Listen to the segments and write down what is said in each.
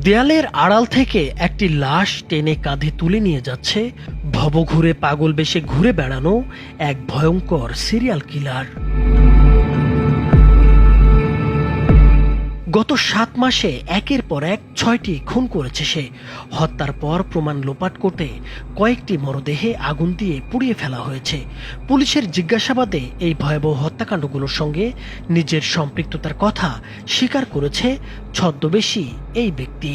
দেয়ালের আড়াল থেকে একটি লাশ টেনে কাঁধে তুলে নিয়ে যাচ্ছে ভবঘুরে পাগল বেশে ঘুরে বেড়ানো এক ভয়ঙ্কর সিরিয়াল কিলার। গত 7 মাসে একের পর এক 6টি খুন করেছে সে। হত্যার পর প্রমাণ লোপাট করতে কয়েকটি মরদেহে আগুন দিয়ে পুড়িয়ে ফেলা হয়েছে। পুলিশের জিজ্ঞাসাবাদে এই ভয়াবহ হত্যাকাণ্ডগুলোর সঙ্গে নিজের সম্পৃক্ততার কথা স্বীকার করেছে ছদ্মবেশী এই ব্যক্তি।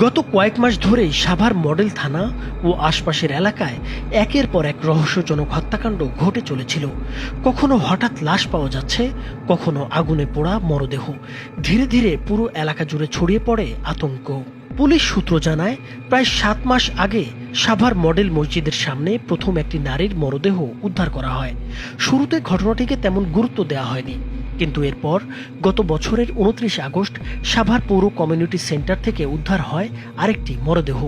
গত কয়েক মাস ধরেই সাভার মডেল থানা ও আশপাশের এলাকায় একের পর এক রহস্যজনক হত্যাকাণ্ড ঘটে চলেছিল। কখনো হঠাৎ লাশ পাওয়া যাচ্ছে, কখনো আগুনে পোড়া মরদেহ। ধীরে ধীরে পুরো এলাকা জুড়ে ছড়িয়ে পড়ে আতঙ্ক। পুলিশ সূত্র জানায়, প্রায় 7 মাস আগে সাভার মডেল মসজিদের সামনে প্রথম একটি নারীর মরদেহ উদ্ধার করা হয়। শুরুতে ঘটনাটিকে তেমন গুরুত্ব দেওয়া হয়নি, কিন্তু এরপর গত বছরের 29 আগস্ট সাভার পৌর কমিউনিটি সেন্টার থেকে উদ্ধার হয় আরেকটি মরদেহ।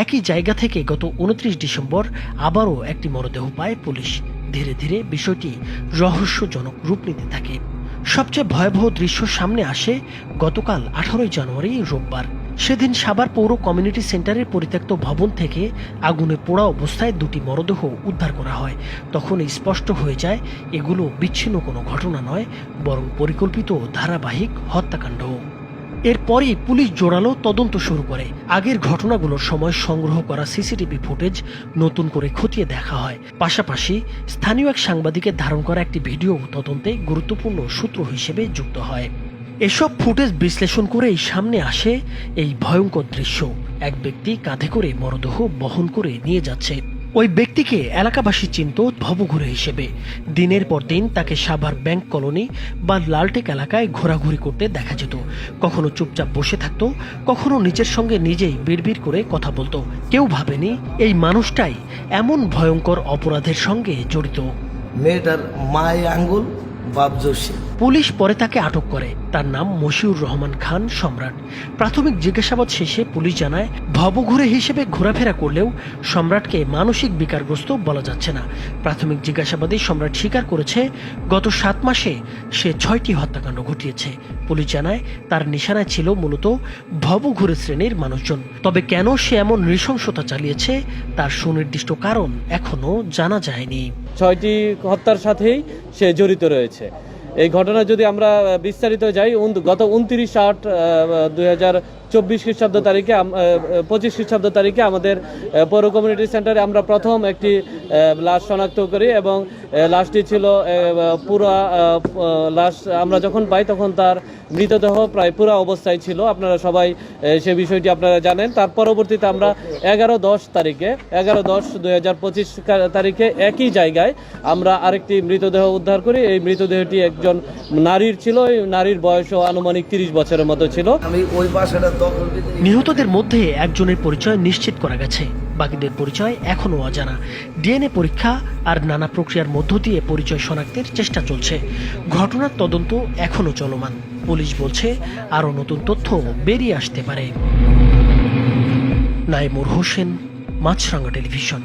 একই জায়গা থেকে গত 29 ডিসেম্বর আবারও একটি মরদেহ পায় পুলিশ। ধীরে ধীরে বিষয়টি রহস্যজনক রূপ নিতে থাকে। সবচেয়ে ভয়াবহ দৃশ্য সামনে আসে গতকাল 18 জানুয়ারি রোববার। সেদিন সাভার পৌর কমিউনিটি সেন্টারের পরিত্যক্ত ভবন থেকে আগুনে পোড়া অবস্থায় 2টি মরদেহ উদ্ধার করা হয়। তখন স্পষ্ট হয়ে যায় এগুলো বিচ্ছিন্ন কোনো ঘটনা নয়, বরং পরিকল্পিত ধারাবাহিক হত্যাকাণ্ড। এরপরই পুলিশ জোরালো তদন্ত শুরু করে। আগের ঘটনাগুলোর সময় সংগ্রহ করা সিসিটিভি ফুটেজ নতুন করে খতিয়ে দেখা হয়। পাশাপাশি স্থানীয় এক সাংবাদিকের ধারণ করা একটি ভিডিও তদন্তে গুরুত্বপূর্ণ সূত্র হিসেবে যুক্ত হয়। এসব ফুটেজ বিশ্লেষণ করেই সামনে আসে এই ভয়ঙ্কর দৃশ্য। এক ব্যক্তি কাঁধে করে মরদেহ বহন করে নিয়ে যাচ্ছে। ওই ব্যক্তিকে এলাকাবাসী চিনত ভবঘুরে হিসেবে। দিনের পর দিন তাকে সাভার ব্যাংক কলোনি বা লালটেক এলাকায় ঘোরাঘুরি করতে দেখা যেত। কখনো চুপচাপ বসে থাকতো, কখনো নিজের সঙ্গে নিজেই বিড়বিড় করে কথা বলতো। কেউ ভাবেনি এই মানুষটাই এমন ভয়ঙ্কর অপরাধের সঙ্গে জড়িত। মেয়েটার মায়ের আঙ্গুল বাপ জোশী। পুলিশ পরে তাকে আটক করে। তার নাম মশিউর রহমান খান সম্রাট। প্রাথমিক জিজ্ঞাসাবাদ শেষে পুলিশ জানায়, ভবঘুরে হিসেবে ঘোরাফেরা করলেও সম্রাটকে মানসিক বিকারগ্রস্ত বলা যাচ্ছে না। প্রাথমিক জিজ্ঞাসাবাদে সম্রাট স্বীকার করেছে গত 7 মাসে সে 6টি হত্যাকাণ্ড ঘটিয়েছে। পুলিশ জানায় তার নিশানায় ছিল মূলত ভবঘুরে শ্রেণীর মানুষজন। তবে কেন সে এমন নৃশংসতা চালিয়েছে তার সুনির্দিষ্ট কারণ এখনো জানা যায়নি। 6টি হত্যার সাথেই সে জড়িত রয়েছে। এই ঘটনা যদি আমরা বিস্তারিত যাই, গত 29/8/2024 খ্রিস্টাব্দ তারিখে 25 খ্রিস্টাব্দ তারিখে আমাদের পৌর কমিউনিটি সেন্টারে আমরা প্রথম একটি লাশ শনাক্ত করি এবং লাশটি ছিল পুরা লাশ। আমরা যখন পাই তখন তার মৃতদেহ প্রায় পুরা অবস্থায় ছিল। আপনারা সবাই সে বিষয়টি আপনারা জানেন। তার পরবর্তীতে আমরা 11/10/2025 তারিখে একই জায়গায় আমরা আরেকটি মৃতদেহ উদ্ধার করি। এই মৃতদেহটি একজন নারীর ছিল। এই নারীর বয়সও আনুমানিক 30 বছরের মতো ছিল। নিহতদের মধ্যে একজনের পরিচয় নিশ্চিত করা গেছে, বাকিদের পরিচয় এখনো অজানা। ডিএনএ পরীক্ষা আর নানা প্রক্রিয়ার মধ্য দিয়ে পরিচয় শনাক্তের চেষ্টা চলছে। ঘটনার তদন্ত এখনো চলমান। পুলিশ বলছে আরো নতুন তথ্য বেরিয়ে আসতে পারে। নাইমুর হোসেন, মাছরাঙ্গা টেলিভিশন।